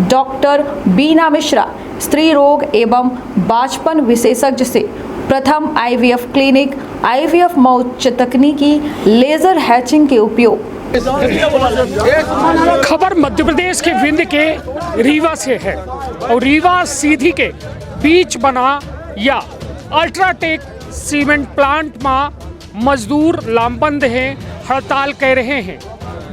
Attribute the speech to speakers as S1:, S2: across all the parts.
S1: Doctor बीना मिश्रा, स्त्री रोग एवं बांझपन विशेषज्ञ से प्रथम आईवीएफ क्लिनिक, आईवीएफ में उच्च तकनीकी लेजर हैचिंग के उपयोग।
S2: खबर मध्य प्रदेश के विंध्य के रीवा से है और रीवा सीधी के बीच बना या अल्ट्राटेक सीमेंट प्लांट में मजदूर लामबंद हैं, हड़ताल कर रहे हैं।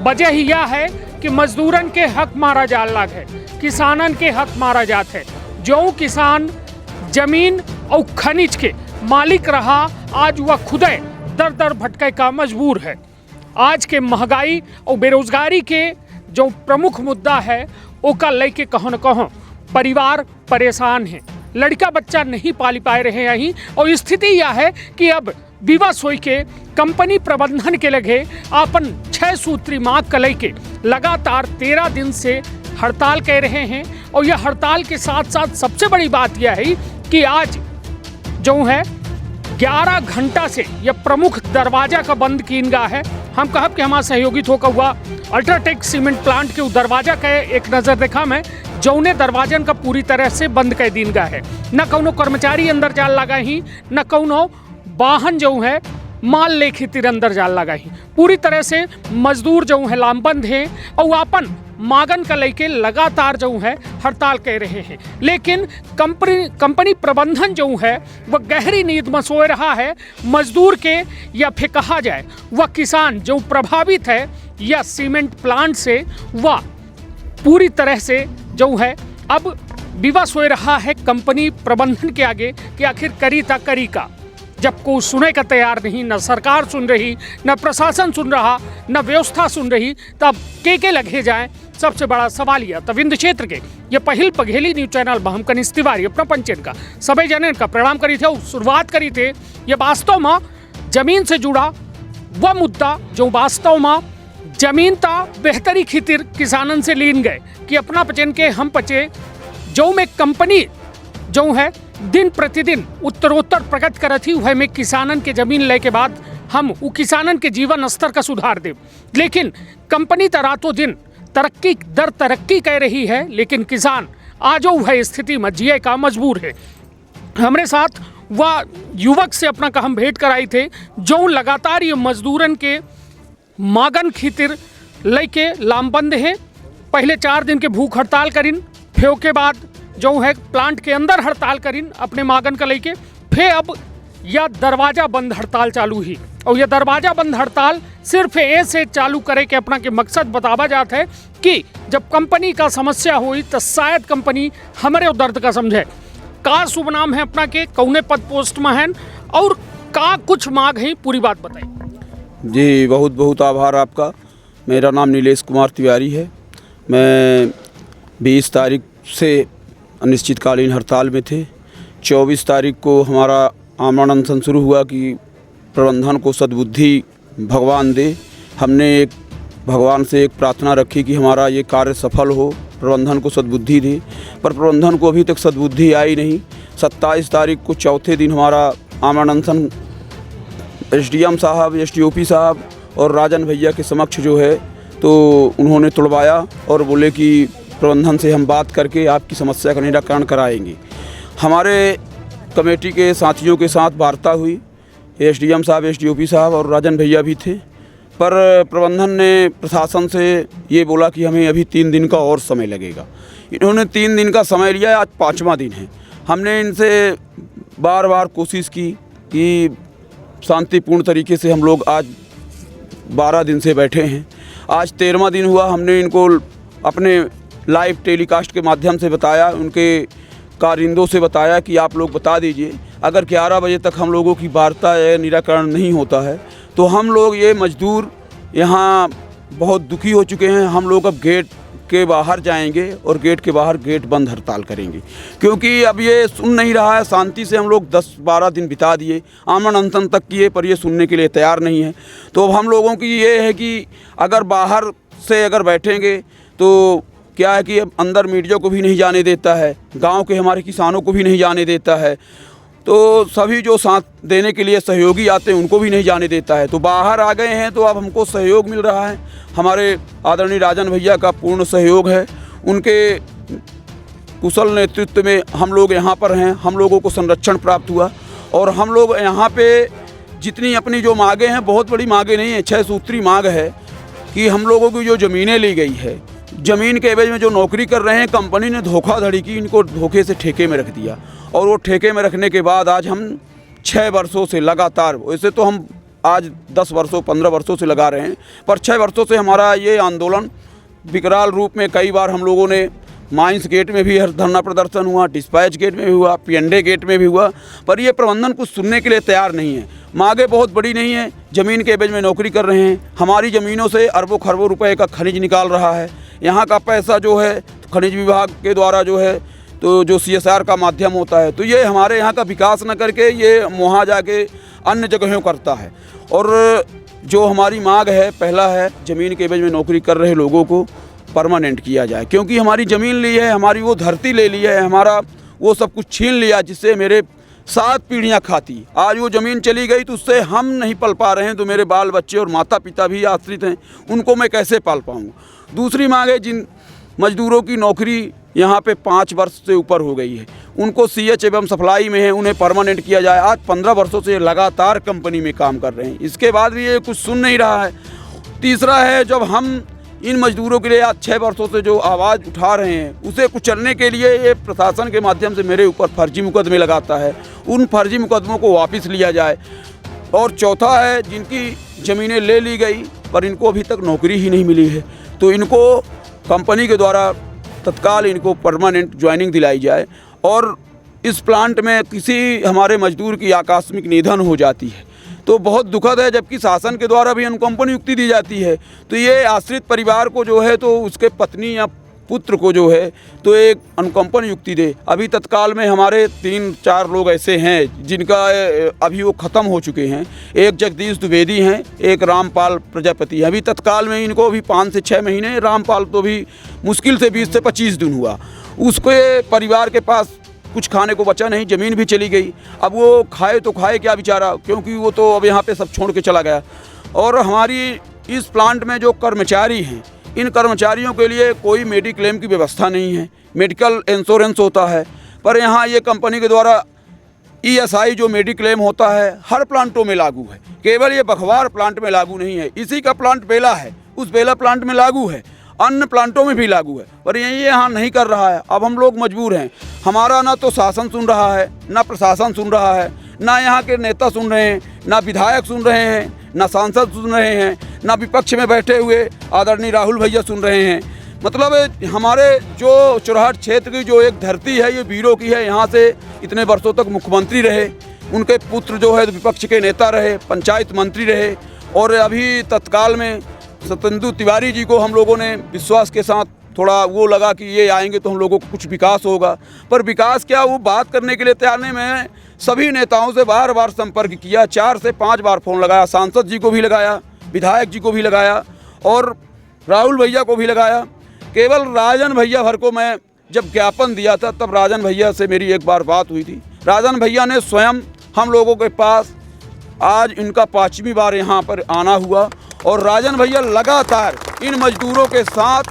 S2: वजह यह है कि मजदूरन के हक मारा जा लग है, किसानन के हक मारा जात है। जो किसान जमीन और खनिज के मालिक रहा, आज वह खुदे दर दर भटके का मजबूर है। आज के महंगाई और बेरोजगारी के जो प्रमुख मुद्दा है ओका लेके कहो न कहो परिवार परेशान है। लड़का बच्चा नहीं पाली पाए रहे यहीं और स्थिति यह है कि अब विवा सोई के कंपनी प्रबंधन के लगे अपन 6 सूत्री मांग कलई के लगातार 13 दिन से हड़ताल कर रहे हैं। और यह हड़ताल के साथ साथ सबसे बड़ी बात यह है कि आज जो है 11 घंटा से यह प्रमुख दरवाजा का बंद कीन गा है। हम कहब कि हमारा सहयोगी थोका हुआ अल्ट्राटेक सीमेंट प्लांट के दरवाजा का एक नज़र देखा मैं, जौने दरवाजन का पूरी तरह से बंद कर दीन गा है। न कौनो कर्मचारी अंदर जाल लगा ही, न कौनो वाहन जो है माल ले खितिर अंदर जाल लगा ही। पूरी तरह से मजदूर जो है लामबंद हैं और अपन मागन का लेके लगातार जो है हड़ताल कर रहे हैं। लेकिन कंपनी प्रबंधन जो है वह गहरी नींद में सोए रहा है। मजदूर के या फिर कहा जाए वह किसान जो प्रभावित है या सीमेंट प्लांट से, वह पूरी तरह से जो है अब विवा सोए रहा है कंपनी प्रबंधन के आगे कि आखिर करी ता करी का। जब कोई सुने का तैयार नहीं, न सरकार सुन रही, न प्रशासन सुन रहा, न व्यवस्था सुन रही, तब के लगे जाए। सबसे बड़ा सवाल यह तविंद क्षेत्र के ये पहल पघेली न्यूज चैनल में हम कनिष्ठ तिवारी अपना पंचन का सभी जन का प्रणाम करी थे। शुरुआत करी थे ये वास्तव में जमीन से जुड़ा वह मुद्दा जो वास्तव में जमीन ता बेहतरी खितिर किसानन से लीन गए कि अपना पचन के हम पचे, जो में कंपनी जो है दिन प्रतिदिन उत्तरोत्तर प्रगति करत ही वह में किसानन के जमीन ले के बाद हम वो किसानन के जीवन स्तर का सुधार दे। लेकिन कंपनी तो रातों दिन तरक्की कर रही है, लेकिन किसान आज वह स्थिति में जिए का मजबूर है। हमारे साथ वह युवक से अपना का हम भेंट कराई थे जो लगातार ये मजदूरन के मागन खितिर लेके लामबंद हैं। पहले 4 दिन के भूख हड़ताल करिन, फिर के बाद जो है प्लांट के अंदर हड़ताल करिन अपने मागन का लेके, फिर अब यह दरवाज़ा बंद हड़ताल चालू ही। और यह दरवाज़ा बंद हड़ताल सिर्फ ऐसे चालू करे के अपना के मकसद बतावा जाता है कि जब कंपनी का समस्या हुई तो शायद कंपनी हमारे दर्द का समझे। का शुभ नाम है अपना के, कौने पद पोस्ट में हैं और का कुछ मांग है, पूरी बात बताइए।
S3: जी बहुत बहुत आभार आपका। मेरा नाम नीलेश कुमार तिवारी है। मैं 20 तारीख से अनिश्चितकालीन हड़ताल में थे। 24 तारीख को हमारा आमरण अनशन शुरू हुआ कि प्रबंधन को सद्बुद्धि भगवान दे। हमने भगवान से एक प्रार्थना रखी कि हमारा ये कार्य सफल हो, प्रबंधन को सद्बुद्धि दे, पर प्रबंधन को अभी तक सद्बुद्धि आई नहीं। 27 तारीख को चौथे दिन हमारा आमरण अनशन एसडीएम साहब, एसडीओपी साहब और राजन भैया के समक्ष जो है तो उन्होंने तुड़वाया और बोले कि प्रबंधन से हम बात करके आपकी समस्या का निराकरण कराएंगे। हमारे कमेटी के साथियों के साथ वार्ता हुई, एसडीएम साहब, एसडीओपी साहब और राजन भैया भी थे, पर प्रबंधन ने प्रशासन से ये बोला कि हमें अभी 3 दिन का और समय लगेगा। इन्होंने 3 दिन का समय लिया, आज 5वां दिन है। हमने इनसे बार बार कोशिश की कि शांतिपूर्ण तरीके से हम लोग आज 12 दिन से बैठे हैं। आज 13वां दिन हुआ। हमने इनको अपने लाइव टेलीकास्ट के माध्यम से बताया, उनके कारिंदों से बताया कि आप लोग बता दीजिए अगर 11 बजे तक हम लोगों की वार्ता या निराकरण नहीं होता है तो हम लोग ये मजदूर यहाँ बहुत दुखी हो चुके हैं। हम लोग अब गेट के बाहर जाएंगे और गेट के बाहर गेट बंद हड़ताल करेंगे, क्योंकि अब ये सुन नहीं रहा है। शांति से हम लोग 10-12 दिन बिता दिए, आमरण अनशन तक किए, पर ये सुनने के लिए तैयार नहीं है। तो अब हम लोगों की ये है कि अगर बाहर से अगर बैठेंगे तो क्या है कि अंदर मीडिया को भी नहीं जाने देता है, गांव के हमारे किसानों को भी नहीं जाने देता है, तो सभी जो साथ देने के लिए सहयोगी आते हैं उनको भी नहीं जाने देता है। तो बाहर आ गए हैं तो अब हमको सहयोग मिल रहा है। हमारे आदरणीय राजन भैया का पूर्ण सहयोग है। उनके कुशल नेतृत्व में हम लोग यहाँ पर हैं, हम लोगों को संरक्षण प्राप्त हुआ और हम लोग यहाँ पे जितनी अपनी जो मांगे हैं, बहुत बड़ी मांगे नहीं है, 6 सूत्री मांग है कि हम लोगों की जो ज़मीनें ली गई है, ज़मीन के एवज में जो नौकरी कर रहे हैं, कंपनी ने धोखाधड़ी की, इनको धोखे से ठेके में रख दिया और वो ठेके में रखने के बाद आज हम 6 वर्षों से लगातार, वैसे तो हम आज 10 वर्षों 15 वर्षों से लगा रहे हैं, पर 6 वर्षों से हमारा ये आंदोलन विकराल रूप में कई बार हम लोगों ने माइंस गेट में भी धरना प्रदर्शन हुआ, डिस्पैच गेट में भी हुआ, पीएनडे गेट में भी हुआ, पर ये प्रबंधन कुछ सुनने के लिए तैयार नहीं है। मांगे बहुत बड़ी नहीं है, ज़मीन के एवज में नौकरी कर रहे हैं, हमारी ज़मीनों से अरबों खरबों रुपए का खनिज निकाल रहा है। यहाँ का पैसा जो है खनिज विभाग के द्वारा जो है तो जो CSR का माध्यम होता है, तो ये हमारे यहाँ का विकास न करके ये वहाँ जाके अन्य जगहों करता है। और जो हमारी मांग है, पहला है ज़मीन के एवज में नौकरी कर रहे लोगों को परमानेंट किया जाए, क्योंकि हमारी ज़मीन ली है, हमारी वो धरती ले ली है, हमारा वो सब कुछ छीन लिया जिससे मेरे 7 पीढ़ियाँ खाती। आज वो ज़मीन चली गई तो उससे हम नहीं पल पा रहे हैं, तो मेरे बाल बच्चे और माता पिता भी आश्रित हैं, उनको मैं कैसे पाल पाऊँगा। दूसरी मांग है जिन मजदूरों की नौकरी यहाँ पे 5 वर्ष से ऊपर हो गई है, उनको CH एवं सप्लाई में है, उन्हें परमानेंट किया जाए। आज 15 वर्षों से लगातार कंपनी में काम कर रहे हैं, इसके बाद भी ये कुछ सुन नहीं रहा है। तीसरा है, जब हम इन मजदूरों के लिए आज 6 वर्षों से जो आवाज़ उठा रहे हैं, उसे कुचलने के लिए ये प्रशासन के माध्यम से मेरे ऊपर फर्जी मुकदमे लगाता है, उन फर्जी मुकदमों को वापस लिया जाए। और चौथा है, जिनकी ज़मीनें ले ली गई पर इनको अभी तक नौकरी ही नहीं मिली है, तो इनको कंपनी के द्वारा तत्काल इनको परमानेंट ज्वाइनिंग दिलाई जाए। और इस प्लांट में किसी हमारे मजदूर की आकस्मिक निधन हो जाती है तो बहुत दुखद है, जबकि शासन के द्वारा भी अनुकंपन युक्ति दी जाती है, तो ये आश्रित परिवार को जो है तो उसके पत्नी या पुत्र को जो है तो एक अनुकंपन युक्ति दे। अभी तत्काल में हमारे 3-4 लोग ऐसे हैं जिनका अभी वो ख़त्म हो चुके हैं। एक जगदीश द्विवेदी हैं, एक रामपाल प्रजापति हैं। अभी तत्काल में इनको अभी 5 से 6 महीने, रामपाल तो भी मुश्किल से 20 से 25 दिन हुआ। उसके परिवार के पास कुछ खाने को बचा नहीं, ज़मीन भी चली गई। अब वो खाए तो खाए क्या बेचारा, क्योंकि वो तो अब यहाँ पे सब छोड़ के चला गया। और हमारी इस प्लांट में जो कर्मचारी हैं, इन कर्मचारियों के लिए कोई मेडिक्लेम की व्यवस्था नहीं है। मेडिकल इंश्योरेंस होता है, पर यहाँ ये कंपनी के द्वारा ESI जो मेडिक्लेम होता है हर प्लांटों में लागू है, केवल ये बखवार प्लांट में लागू नहीं है। इसी का प्लांट बेला है, उस बेला प्लांट में लागू है, अन्य प्लांटों में भी लागू है, पर ये यहाँ नहीं कर रहा है। अब हम लोग मजबूर हैं, हमारा ना तो शासन सुन रहा है, ना प्रशासन सुन रहा है, ना यहाँ के नेता सुन रहे हैं, ना विधायक सुन रहे हैं, ना सांसद सुन रहे हैं, ना विपक्ष में बैठे हुए आदरणीय राहुल भैया सुन रहे हैं। मतलब हमारे जो चुरहट क्षेत्र की जो एक धरती है, ये वीरों की है। यहाँ से इतने वर्षों तक मुख्यमंत्री रहे, उनके पुत्र जो है विपक्ष के नेता रहे, पंचायत मंत्री रहे, और अभी तत्काल में सत्येंदु तिवारी जी को हम लोगों ने विश्वास के साथ थोड़ा वो लगा कि ये आएंगे तो हम लोगों को कुछ विकास होगा, पर विकास क्या, वो बात करने के लिए तैयार नहीं। मैं सभी नेताओं से बार बार संपर्क किया, 4 से 5 बार फ़ोन लगाया, सांसद जी को भी लगाया, विधायक जी को भी लगाया और राहुल भैया को भी लगाया। केवल राजन भैया भर को मैं जब ज्ञापन दिया था, तब राजन भैया से मेरी एक बार बात हुई थी। राजन भैया ने स्वयं हम लोगों के पास, आज इनका 5वीं बार यहाँ पर आना हुआ, और राजन भैया लगातार इन मजदूरों के साथ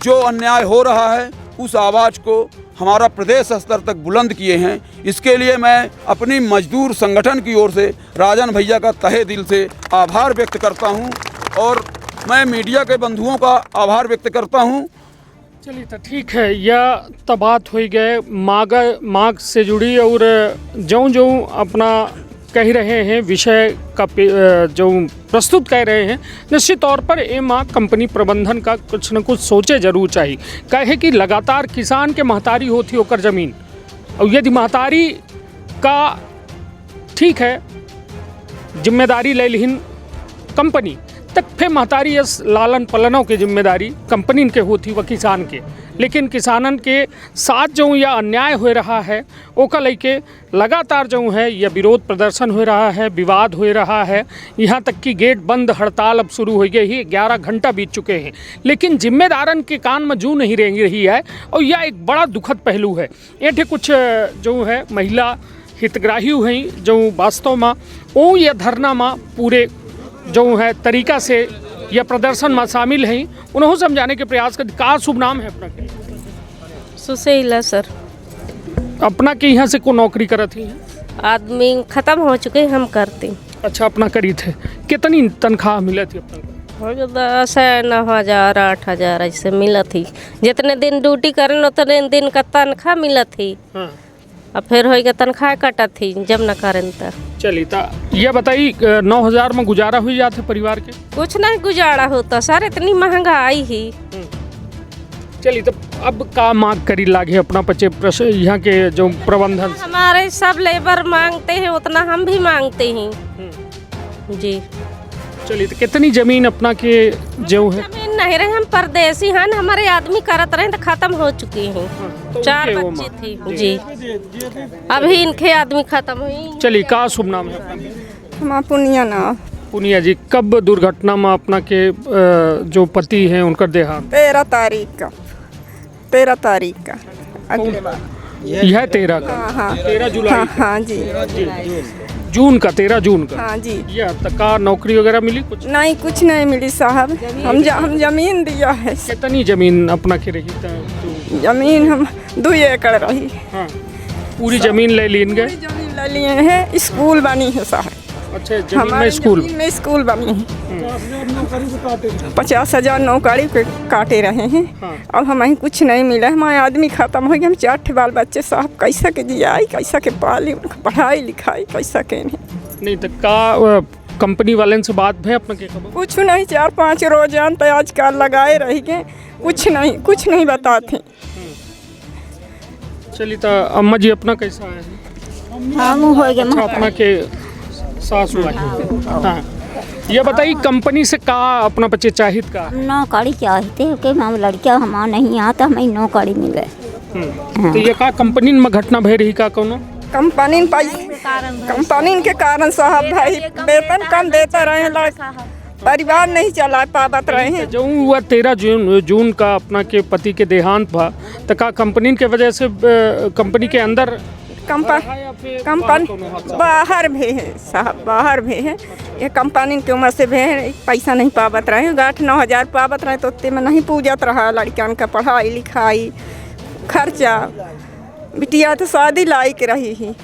S3: जो अन्याय हो रहा है उस आवाज़ को हमारा प्रदेश स्तर तक बुलंद किए हैं। इसके लिए मैं अपनी मजदूर संगठन की ओर से राजन भैया का तहे दिल से आभार व्यक्त करता हूं, और मैं मीडिया के बंधुओं का आभार व्यक्त करता हूं।
S2: चलिए तो ठीक है, यह तो बात हो गए मांग से जुड़ी, और जो अपना कह रहे हैं विषय का जो प्रस्तुत कर रहे हैं, निश्चित तौर पर ये मांग कंपनी प्रबंधन का कुछ न कुछ सोचे जरूर चाहिए। कहे कि लगातार किसान के महतारी होती होकर ज़मीन, और यदि महतारी का ठीक है जिम्मेदारी ले लिहिन कंपनी, तक फिर महतारी यस लालन पालनों की जिम्मेदारी कंपनी के होती व किसान के। लेकिन किसानन के साथ जो यह अन्याय हो रहा है, ओका लेके लगातार जो है यह विरोध प्रदर्शन हो रहा है, विवाद हो रहा है। यहाँ तक कि गेट बंद हड़ताल अब शुरू हो गई है, 11 घंटा बीत चुके हैं, लेकिन जिम्मेदारन के कान में जू नहीं रही है। और यह एक बड़ा दुखद पहलू है। ये कुछ जो है महिला हितग्राही हैं जो वास्तव में वो यह धरना में पूरे जो है तरीका से यह प्रदर्शन में शामिल हैं, उन्होंने समझाने के प्रयास कर। का शुभ नाम है अपना?
S4: सुशीला सर।
S2: अपना के यहाँ से को नौकरी करत ही?
S4: आदमी ख़त्म हो चुके हम करते।
S2: अच्छा, अपना करी थे। कितनी तनख्वाह मिला थी अपना को?
S4: 10 9,000 8,000 ऐसे मिला थी। जितने दिन ड्यूटी करन उतने दिन का तनख्वाह मिला थी।
S2: हाँ।
S4: और फिर हो तनख्वाह कटा थी जब न करन त।
S2: चलिए, तो ये बताइए 9,000 में गुजारा हुई जाते परिवार के?
S4: कुछ नहीं गुजारा होता सर, इतनी महंगाई ही।
S2: चलिए, तो अब का मांग करी लागे अपना बच्चे यहाँ के जो प्रबंधन?
S4: हमारे सब लेबर मांगते हैं उतना हम भी मांगते हैं जी।
S2: चलिए, तो कितनी जमीन अपना के जो है?
S4: जमीन नहीं रहे, हम परदेसी हैं, हमारे आदमी करत रहे तो खत्म हो चुकी हैं।
S2: तो
S4: 4
S2: उनके वो
S4: बच्चे
S2: मां-
S4: थे जी, अभी इनके आदमी खत्म हुई।
S2: चलिए, का शुभ नाम है अपना?
S5: हम पुनिया ना।
S2: पुनिया जी, कब दुर्घटना में अपना के जो पति हैं उनका देहांत?
S5: 13 तारीख का। 13 तारीख का अगले बार।
S2: यह 13 का?
S5: हाँ हाँ
S2: 13 जुलाई?
S5: हाँ हाँ जी
S2: जून का, 13 जून का?
S5: हाँ जी।
S2: यह तक का नौकरी वगैरह मिली कुछ?
S5: नहीं, कुछ नहीं मिली साहब। हम जमीन दिया है।
S2: कितनी जमीन अपना की रही था?
S5: जमीन हम 2 एकड़ रही।
S2: हाँ, पूरी जमीन ले लीन गए?
S5: जमीन ले लिए हैं, स्कूल बनी है साहब।
S2: अच्छा, जमीन में
S5: हमारी
S2: स्कूल?
S5: जमीन में स्कूल बनी है। 50,000 नौकरी पे काटे रहे हैं।
S2: हाँ।
S5: अब हमें कुछ नहीं मिला। हमारे आदमी खत्म हो गए। हम 4 बाल बच्चे साहब कैसा के जियाई, कैसा के पाली, उनका पढ़ाई लिखाई कैसा के
S2: नहीं तो का कंपनी वाले से बात है अपना के? खबर
S5: कुछ नहीं। 4-5 रोजान तो आजकल लगाए रही गए, कुछ नहीं बताते।
S2: चलिए, तो अम्मा जी अपना कैसा है?
S6: हम हो गए
S2: अच्छा, अपना के सासू आई। हाँ, ये बताइए कंपनी से का अपना बच्चे चाहिए का?
S6: नौकरी चाहते हो कि हम लड़कियां हमारा नहीं आता, हमें नौकरी मिले।
S2: तो ये का कंपनी में घटना भय रही का कोनो?
S5: कंपनी के कारण साहब भाई वेतन कम देते रहे, परिवार नहीं चला पावत रहे हैं।
S2: जो हुआ 13 जून का अपना के पति के देहांत भा, तो का कंपनी के वजह से कंपनी के अंदर
S5: कंपनी बाहर भी है साहब, बाहर भी है। ये कंपनी के उम्र से भी है, पैसा नहीं पावत रहे। 8-9 हज़ार पावत रहे तो उतने में नहीं पूजत रहा लड़कियान का पढ़ाई लिखाई खर्चा। बिटिया तो शादी लायक रही ही,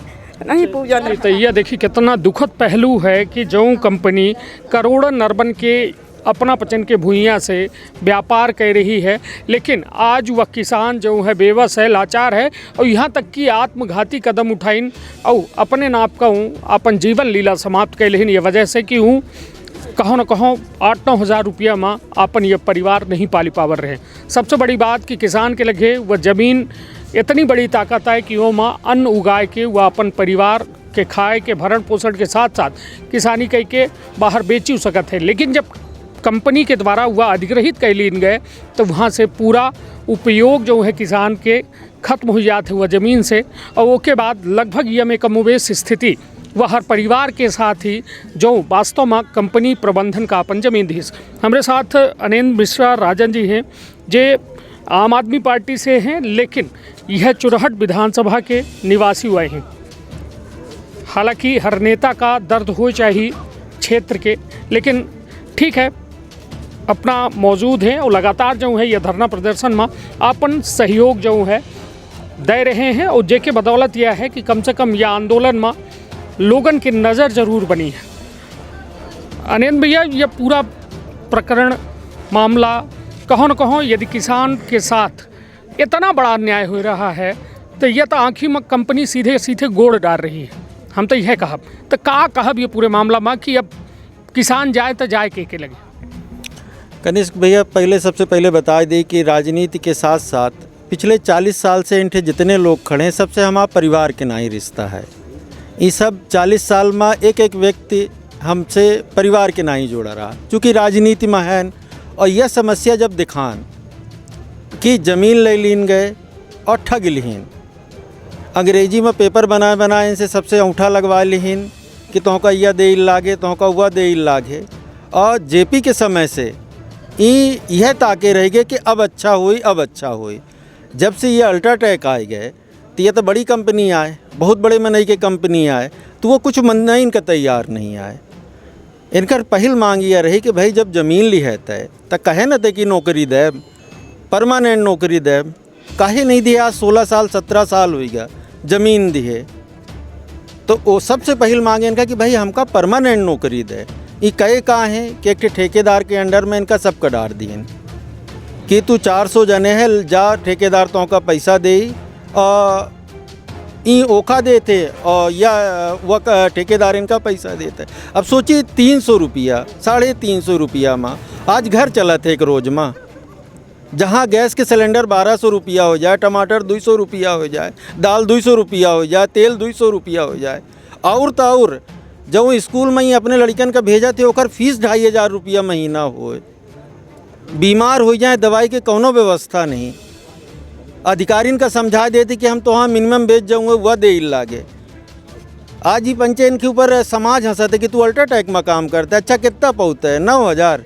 S5: नहीं पूजत।
S2: तो यह देखिए कितना दुखद पहलू है कि जो कंपनी करोड़ों नरबन के अपना पचन के भूइयाँ से व्यापार कर रही है, लेकिन आज वह किसान जो है बेबस है, लाचार है, और यहाँ तक कि आत्मघाती कदम उठाइन और अपने नाप का अपन जीवन लीला समाप्त कर लेन। ये वजह से कि कहो न कहो 8-9 हज़ार रुपया में अपन ये परिवार नहीं पाली पावर रहे। सबसे बड़ी बात कि किसान के लगे वह ज़मीन इतनी बड़ी ताकत है कि वो माँ अन्न उगाए के वह अपन परिवार के खाए के भरण पोषण के साथ साथ किसानी कह के बाहर बेची सकत है। लेकिन जब कंपनी के द्वारा वह अधिग्रहित कर लीन गए तो वहाँ से पूरा उपयोग जो है किसान के खत्म हो जाते वह ज़मीन से, और वो के बाद लगभग यह में कमोबेश स्थिति वह हर परिवार के साथ ही जो वास्तव में कंपनी प्रबंधन का अपन जमीन दी। हमारे साथ अनिल मिश्रा राजन जी हैं, जे आम आदमी पार्टी से हैं, लेकिन यह चुरहट विधानसभा के निवासी हुए हैं। हालांकि हर नेता का दर्द हो चाहिए क्षेत्र के, लेकिन ठीक है अपना मौजूद है और लगातार जो है यह धरना प्रदर्शन में अपन सहयोग जो है दे रहे हैं, और जेके बदौलत यह है कि कम से कम यह आंदोलन में लोगन की नज़र ज़रूर बनी है। अनिल भैया, यह पूरा प्रकरण मामला कहो न कहो यदि किसान के साथ इतना बड़ा अन्याय हो रहा है तो यह तो आँखी में कंपनी सीधे सीधे गोड़ डाल रही है। हम तो यह कहब तो का कहब ये पूरे मामला में कि अब किसान जाए तो जाए के लगे?
S7: कनिष्क भैया, सबसे पहले बता दें कि राजनीति के साथ साथ पिछले 40 साल से इनके जितने लोग खड़े हैं सबसे हमारा परिवार के ना ही रिश्ता है। ये सब 40 साल में एक एक व्यक्ति हमसे परिवार के ना ही जोड़ा रहा, चूँकि राजनीति में है। और यह समस्या जब दिखान कि ज़मीन ले लीन गए और ठग लिहीन, अंग्रेजी में पेपर बनाए इनसे सबसे अंगूठा लगवा लिहीन कि तोहका यह दे लागे, तोहका वह दे लागे। और जेपी के समय से यह ताके रह गए कि अब अच्छा हुई। जब से ये अल्ट्राटेक आए गए तो ये तो बड़ी कंपनी आए, बहुत बड़े मनई के कंपनी आए, तो वो कुछ मनना इनका तैयार नहीं आए। इनकर पहल मांग यह रही कि भाई जब ज़मीन ली है तय तो कहे न थे कि नौकरी दे, परमानेंट नौकरी दे, काहे नहीं दिए? आज 16 साल 17 साल हो गया जमीन दिए। तो वो सबसे पहले मांगे इनका कि भाई हमका परमानेंट नौकरी दे। ये कहे कहाँ हैं कि एक ठेकेदार के अंडर में इनका सबका डाल दिए कि तू 400 जने है जा, ठेकेदार तो का पैसा दे और ई ओखा देते और या वह ठेकेदार इनका पैसा देते। अब सोचिए 300 रुपया 350 रुपया में आज घर चला थे एक रोज में, जहाँ गैस के सिलेंडर 1200 रुपया हो जाए, टमाटर 200 रुपया हो जाए, दाल 200 रुपया हो जाए, तेल 200 रुपया हो जाए। और तो और जब स्कूल में ही अपने लड़कन का भेजा थे ओकर फीस 2500 रुपया महीना हो, बीमार हो जाए दवाई के कोनो व्यवस्था नहीं। अधिकारीन का समझा देते कि हम तो वहाँ मिनिमम बेच जाऊँगे वह दे लागे। आज ही पंचे इनके ऊपर समाज हंसते कि तू अल्ट्राटेक में काम करता है। अच्छा कितना पहुँचता है? 9000।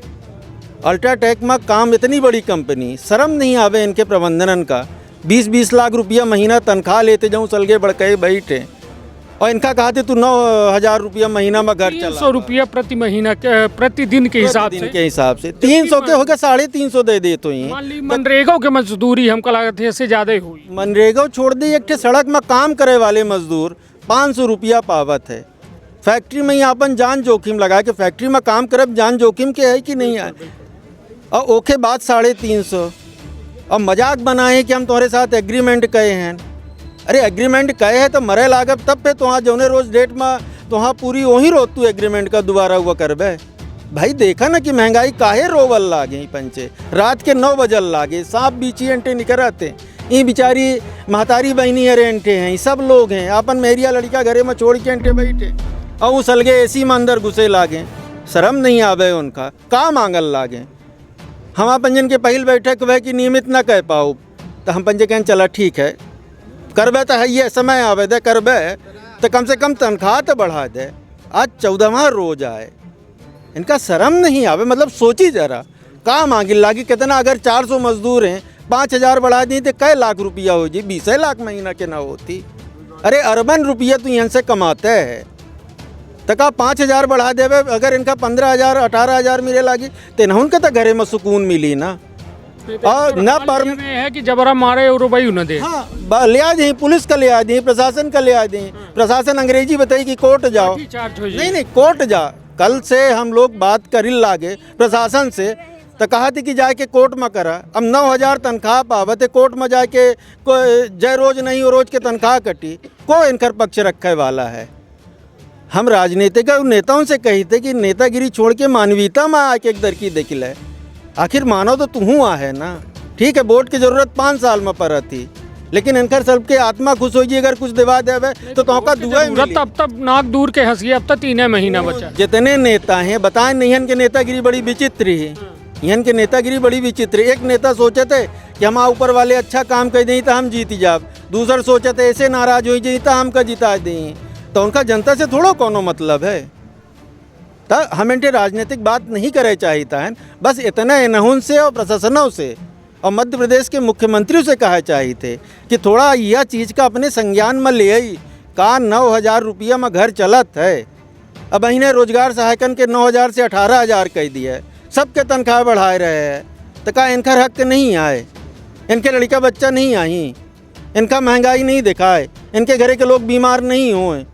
S7: अल्ट्राटेक में काम, इतनी बड़ी कंपनी, शर्म नहीं आवे इनके प्रबंधन का। 20-20 लाख रुपया महीना तनख्वाह लेते जाऊँ सलगे बड़के बैठे और इनका कहते तू 9000 रुपया महीना में घर चला।
S2: 300 रुपया प्रति महीना प्रतिदिन के हिसाब से
S7: 300 के होगा 350 दे दे तो ही।
S2: मान ली मनरेगा के मजदूरी हमको लागत है इससे ज्यादा ही हुई।
S7: मनरेगा छोड़ दी, एक ठे सड़क में काम करे वाले मजदूर 500 रुपया पावत है। फैक्ट्री में ही अपन जान जोखिम लगा के फैक्ट्री में काम करब, जान जोखिम के है कि नहीं है। और ओके बाद 350 और मजाक बनाए कि हम तुम्हारे साथ एग्रीमेंट कहे हैं। अरे एग्रीमेंट कहे है तो मरे लागब तब पे तो जौने रोज डेट में तो पूरी वही रोज तू एग्रीमेंट का दोबारा हुआ करबे। भाई देखा ना कि महंगाई काहे रोवल लागे ही पंचे, रात के 9 बजल लागे, सांप बीची एंटे निकल आते। ये बेचारी महतारी बहनी अरे एंटे हैं, ये सब लोग हैं अपन मेरिया लड़का घरे में छोड़ के एंटे बैठे और उस अलगे एसी में अंदर घुसे लागे। शर्म नहीं आवे उनका, का मांगल लागे। हम पंजन के पहल बैठक वह कि नियमित ना कह पाओ तो हम पंजे कहें चला ठीक है करबे तो है, ये समय आवे दे करबे तो कम से कम तनख्वाह तो बढ़ा दे। आज 14वां रोज आए, इनका शर्म नहीं आवे। मतलब सोची जरा का मांगी लागी कितना। अगर 400 मजदूर हैं 5000 बढ़ा दी तो कै लाख रुपया हो जी? 20 लाख महीना के ना होती। अरे अरबन रुपया तो यहाँ से कमाते हैं तो का 5000 बढ़ा देवे। अगर इनका 15000 18000 मिले लागी तो ना उनका तो घरे में सुकून मिली ना। और न पर
S2: है कि जबरा मारे और रुपये न दे।
S7: हाँ ले आ दी, पुलिस का ले आ दी, प्रशासन का ले आ दी। प्रशासन अंग्रेजी बताई कि कोर्ट जाओ। नहीं कोर्ट जा। कल से हम लोग बात कर लागे प्रशासन से तो कहा थी कि जाके कोर्ट में करा। अब 9000 तनख्वाह पावत कोर्ट में जाके जय रोज नहीं वो रोज के तनख्वाह कटी को इनकर पक्ष रखे वाला है। हम राजनीतिक नेताओं से कही थे कि नेतागिरी छोड़ के मानवीयता में आके एक दरकी देख ले। आखिर मानो तो तू आ है ना। ठीक है वोट की जरूरत 5 साल में पड़ा थी लेकिन इनकर सबके आत्मा खुश हो जी। अगर कुछ दिवा देवे तो का दुआ मिली।
S2: तब नाक दूर के हंसी अब तक 3 महीना बचा।
S7: जितने नेता हैं बताएं नहीं, इनके नेतागिरी बड़ी विचित्र है। इनके नेतागिरी बड़ी विचित्र। एक नेता सोचे थे कि हम ऊपर वाले अच्छा काम कर दें तो हम जीत जाब। दूसर सोचे थे ऐसे नाराज हो जाए तो हमका जिता दें। तो उनका जनता से थोड़ा कोनो मतलब है। तो हम इनके राजनीतिक बात नहीं करे चाहता है। बस इतना इन्हों से और प्रशासनों से और मध्य प्रदेश के मुख्यमंत्री से कहा चाहते कि थोड़ा यह चीज़ का अपने संज्ञान में ले आई का 9000 रुपया में घर चलत है। अब इन्हें रोजगार सहायकन के 9000 से 18000 कह दिया। सबके तनख्वाह बढ़ाए रहे हैं तो का इनका हक नहीं आए? इनके लड़का बच्चा नहीं आई? इनका महंगाई नहीं दिखाए? इनके घरे के लोग बीमार नहीं हुए?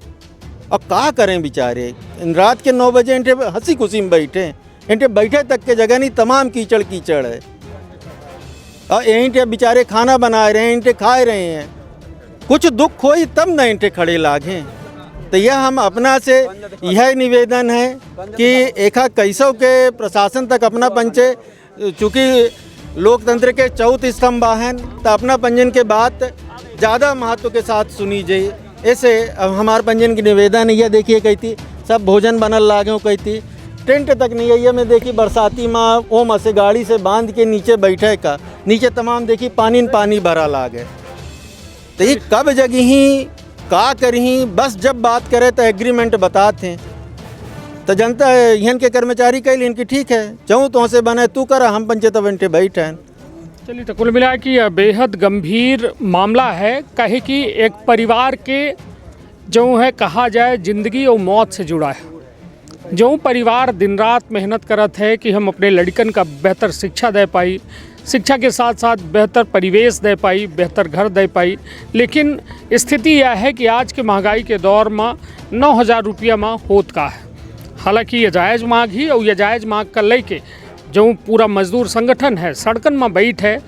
S7: अब क्या करें बेचारे। रात के 9 बजे इनके हंसी खुशी में बैठे, इनके बैठे तक के जगह नहीं, तमाम कीचड़ कीचड़ है। और यहीं बेचारे खाना बना रहे हैं, इनके खा रहे हैं। कुछ दुख हो तब न इनके खड़े लागे। तो यह हम अपना से यह निवेदन है कि एका कैसों के प्रशासन तक अपना पंचे, चूँकि लोकतंत्र के चौथ स्तंभ हैं तो अपना पंजन के बात ज़्यादा महत्व के साथ सुनी जाए। ऐसे अब हमारे पंजन की निवेदन है। यह देखिए कहती सब भोजन बनल लागे कहती टेंट तक नहीं है। ये मैं देखी बरसाती माँ ओम से गाड़ी से बांध के नीचे बैठे का, नीचे तमाम देखी पानी भरा लागे। तो ये कब जगी ही का करी? बस जब बात करे तो एग्रीमेंट बताते तो जनता यहाँ के कर्मचारी कह इनकी ठीक है चाहूँ तो से बने तू करा, हम पंचायत बंटे बैठे।
S2: चलिए तो कुल मिला कि यह बेहद गंभीर मामला है। कहे कि एक परिवार के जो है कहा जाए ज़िंदगी और मौत से जुड़ा है। जो परिवार दिन रात मेहनत करत है कि हम अपने लड़कन का बेहतर शिक्षा दे पाई, शिक्षा के साथ साथ बेहतर परिवेश दे पाई, बेहतर घर दे पाई। लेकिन स्थिति यह है कि आज के महंगाई के दौर में 9,000 रुपया में होत का है। हालांकि ये जायज़ मांग ही और ये जायज़ मांग कर लेके जो पूरा मजदूर संगठन है सड़कन में बैठ है,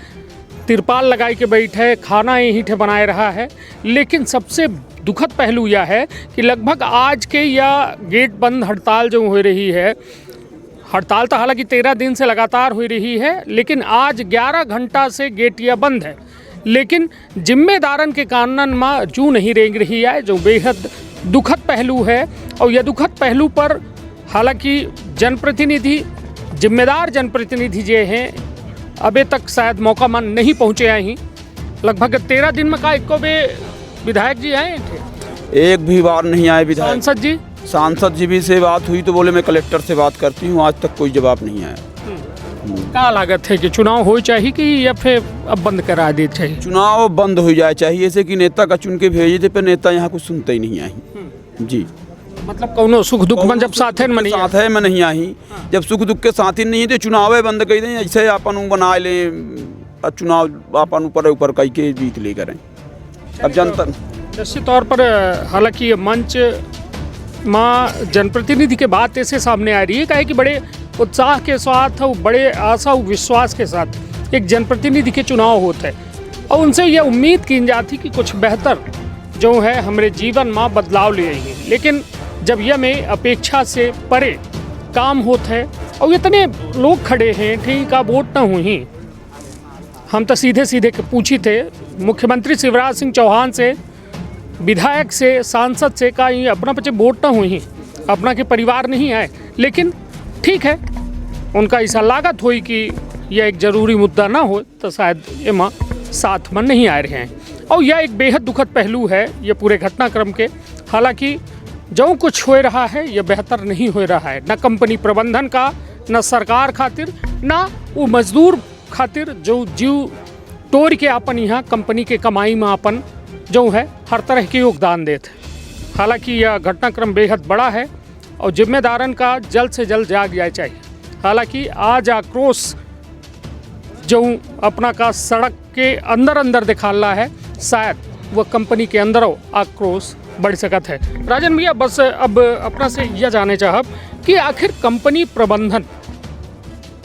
S2: तिरपाल लगाई के बैठ है, खाना यहीं ठे बनाए रहा है। लेकिन सबसे दुखद पहलू यह है कि लगभग आज के या गेट बंद हड़ताल जो हो रही है, हड़ताल तो हालांकि 13 दिन से लगातार हो रही है, लेकिन आज 11 घंटा से गेट यह बंद है। लेकिन जिम्मेदारन के कानून में जू नहीं रेंग रही है, जो बेहद दुखद पहलू है। और यह दुखद पहलू पर हालांकि जनप्रतिनिधि, जिम्मेदार जनप्रतिनिधि जो हैं अभी तक शायद मौका मान नहीं पहुँचे हैं। लगभग 13 दिन में का एको बे विधायक जी आए थे?
S3: एक भी बार नहीं आए विधायक।
S2: सांसद जी
S3: भी से बात हुई तो बोले मैं कलेक्टर से बात करती हूँ, आज तक कोई जवाब नहीं आया।
S2: क्या लागत है कि चुनाव हो चाहिए कि या फिर अब बंद करा दे चाहिए?
S3: चुनाव बंद हो जाए चाहिए, ऐसे कि नेता का चुन के भेजे थे, पर नेता यहाँ कुछ सुनते ही नहीं आई। जी,
S2: मतलब कौनो सुख दुख में जब साथ है
S3: में नहीं आई, जब सुख दुख के साथ ही नहीं थे चुनाव बंद कर दें, ऐसे अपन बना लें चुनाव अपन ऊपर कई के जीत ले करें। अब जनता
S2: निश्चित तौर पर हालांकि ये मंच माँ जनप्रतिनिधि के बात ऐसे सामने आ रही है कहे कि बड़े उत्साह के साथ और बड़े आशा और विश्वास के साथ एक जनप्रतिनिधि के चुनाव होते हैं और उनसे ये उम्मीद की जाती कि कुछ बेहतर जो है हमारे जीवन में बदलाव ले आएंगे। लेकिन जब यह में अपेक्षा से परे काम होता है और इतने लोग खड़े हैं, ठीक का वोट न हुई, हम तो सीधे सीधे पूछी थे मुख्यमंत्री शिवराज सिंह चौहान से, विधायक से, सांसद से का ये अपना बच्चे वोट न हुई, अपना के परिवार नहीं आए। लेकिन ठीक है, उनका ऐसा लागत हुई कि यह एक ज़रूरी मुद्दा ना हो तो शायद एमा साथ में नहीं आ रहे हैं। और यह एक बेहद दुखद पहलू है ये पूरे घटनाक्रम के। हालांकि जो कुछ हो रहा है यह बेहतर नहीं हो रहा है, न कंपनी प्रबंधन का, न सरकार खातिर, न वो मजदूर खातिर जो जीव तोड़ के अपन यहाँ कंपनी के कमाई में अपन जो है हर तरह के योगदान देते। हालांकि यह घटनाक्रम बेहद बड़ा है और जिम्मेदारन का जल्द से जल्द जाग जाए चाहिए। हालांकि आज आक्रोश जो अपना का सड़क के अंदर दिखाला है, शायद वह कंपनी के अंदर आक्रोश बढ़ सकत है। राजन भैया, बस अब अपना से यह जाने चाहब कि आखिर कंपनी प्रबंधन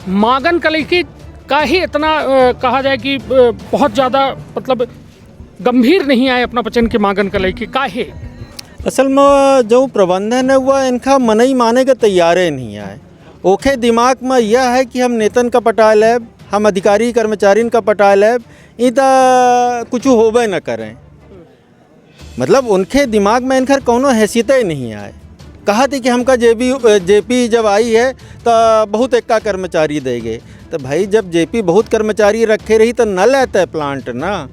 S2: मागन का लेके काहे इतना कहा जाए कि बहुत ज़्यादा मतलब गंभीर नहीं आए अपना वचन के मागन का लेके काहे?
S7: असल में जो प्रबंधन है वह इनका मन ही माने के तैयारे नहीं आए। ओखे दिमाग में यह है कि हम नेतन का पटा लेब, हम अधिकारी कर्मचारी का पटा लेब, इतना कुछ होबे न करें। मतलब उनके दिमाग में इनकर कोनो हैसियत ही नहीं आए। कहा थी कि हमका जेपी जब आई है तो बहुत एक्का कर्मचारी देंगे, तो भाई जब जेपी बहुत कर्मचारी रखे रही तो न लेते प्लांट ना।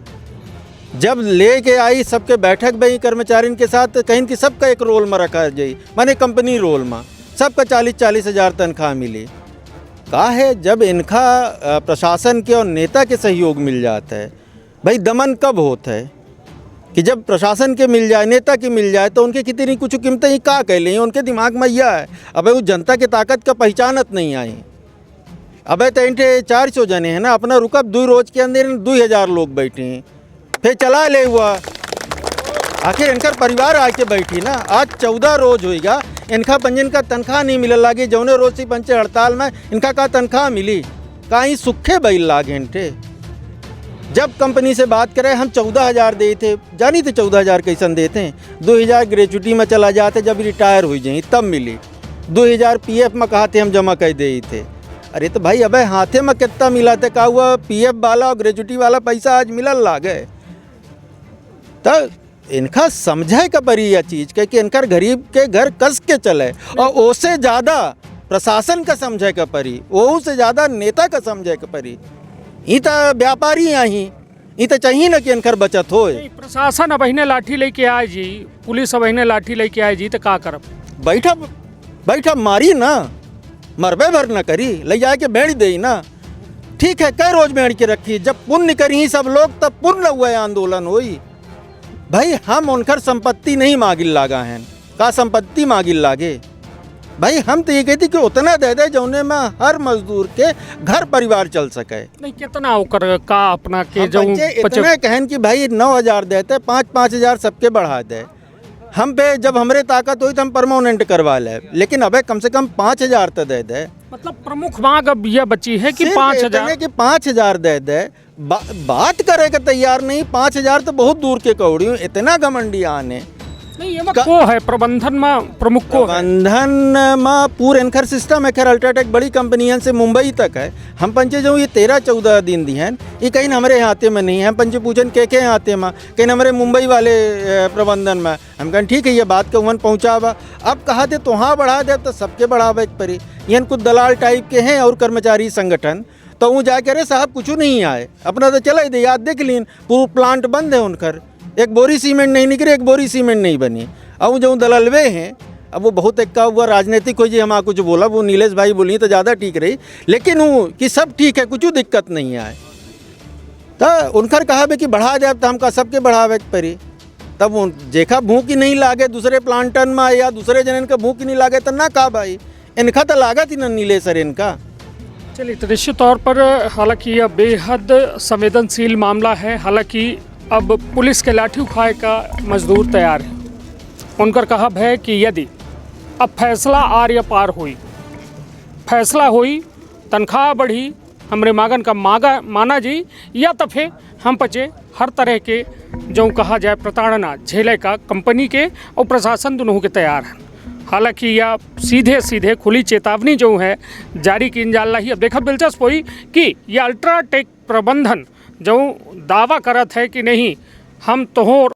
S7: जब ले के आई सबके बैठक में कर्मचारियों के साथ कहीं कि सबका एक रोल में रखा जाए, माने कंपनी रोल में सबका 40-40 हज़ार तनख्वाह मिली। कहा है जब इनका प्रशासन के और नेता के सहयोग मिल जाता है, भाई दमन कब होता है कि जब प्रशासन के मिल जाए, नेता की मिल जाए तो उनके कितनी कुछ कीमतें ही का कह लें। उनके दिमाग में यह है, अबे वो जनता की ताकत का पहचानत नहीं आई। अबे तो इनके 400 जने हैं ना, अपना रुकब 2 रोज के अंदर 2000 लोग बैठे हैं, फिर चला ले हुआ। आखिर इनका परिवार आके बैठी ना। आज 14 रोज होएगा, इनका पंजन का तनख्वाह नहीं मिलने लगी। जौने रोज से पंचे हड़ताल में इनका का तनख्वाह मिली, कहीं सुखे बैल लागे इनके। जब कंपनी से बात करें हम 14,000 दे थे, जानी थे 14,000 कैसन देते हैं। 2,000 ग्रेजुटी में चला जाते, जब रिटायर हो जाए तब मिली। 2,000 पीएफ में कहा थे हम जमा कर दे थे। अरे तो भाई अबे हाथे में कितना मिला था, कहा हुआ पीएफ वाला और ग्रेजुटी वाला पैसा आज मिलल लागे। तो इनका समझे का परी यह चीज़ कि इनका गरीब के घर कस के चले, और उससे ज़्यादा प्रशासन का समझे का परी, वो से ज़्यादा नेता का समझे का परी। ये तो व्यापारी ही, ये तो चाहिए ना कि इनकर बचत हो।
S2: प्रशासन अब अहिने लाठी लेके आए जी, पुलिस अब अहिने लाठी लेके आए जी, तो का करब?
S7: बैठा मारी ना, मरबे भर न करी, ले जाके बेड़ दे ना। ठीक है, कई रोज बेड़ के रखी, जब पुण्य करी सब लोग तब पुण्य हुआ आंदोलन हुई। भाई हम उनकर संपत्ति नहीं मांगिल लागा हैं, का संपत्ति मांगिल लागे। भाई हम तो ये कहती कि उतना दे दे जौने में हर मजदूर के घर परिवार चल सके।
S2: नहीं कितना ओकर का अपना के
S7: हम
S2: जो
S7: बच्चे इतने कहन कि भाई 9,000 देते 5,000 सबके बढ़ा दे। हम पे जब हमरे ताकत हुई तो हम परमानेंट करवा ले, लेकिन अबे कम से कम 5,000 तो दे दे।
S2: मतलब प्रमुख मांग अब यह बची है कि 5,000
S7: कि 5,000 दे दे। बात करे का तैयार नहीं। 5,000 तो बहुत दूर के कौड़ी हूँ, इतना घमंडी आने
S2: नहीं ये को है प्रबंधन में प्रमुख को है।
S7: प्रबंधन में पूरे इनकर सिस्टम है। खैर अल्ट्राटेक बड़ी कंपनियन से मुंबई तक है। हम पंचे जो ये 13-14 दिन दी हैं, ये कहीं हमारे हाथे में नहीं है। हम पंचे पूछन के हाथे में, कहीं हमारे मुंबई वाले प्रबंधन में। हम कहें ठीक है ये बात के उमन पहुँचावा। अब कहा दे तो हाँ बढ़ा दे तो सबके बढ़ावे परी। ये कुछ दलाल टाइप के हैं और कर्मचारी संगठन, तो वो जाके अरे साहब कुछ नहीं आए, अपना तो चला दे याद देख लीन पूरा प्लांट बंद है उनकर। एक बोरी सीमेंट नहीं निकले, एक बोरी सीमेंट नहीं बनी। अब जो दलालवे हैं, अब वो बहुत एक का हुआ राजनीतिक हो जी हम कुछ बोला, वो नीलेश भाई बोली तो ज़्यादा ठीक रही, लेकिन वो कि सब ठीक है कुछ दिक्कत नहीं आए। तो उनकर कहा बे कि बढ़ा दे तो हमका सबके बढ़ावे परी। तब वो जेखा भूख ही नहीं लागे दूसरे प्लांटन में या दूसरे जन का भूख ही नहीं लागे तो ना कहा भाई इनका तो लागत ही ना नीले सर इनका।
S2: चलिए तो निश्चित तौर पर हालांकि यह बेहद संवेदनशील मामला है। हालांकि अब पुलिस के लाठी उठाए का मजदूर तैयार है। उनका कहब है कि यदि अब फैसला आर या पार हुई, फैसला हुई, तनख्वाह बढ़ी, हमरे मांगन का माना जी, या तो फिर हम पचे हर तरह के जो कहा जाए प्रताड़ना झेले का कंपनी के और प्रशासन दोनों के तैयार हैं। हालांकि यह सीधे सीधे खुली चेतावनी जो है जारी की जाला ही। अब देखा दिलचस्प हुई कि यह अल्ट्राटेक प्रबंधन जो दावा करत है कि नहीं हम तोहर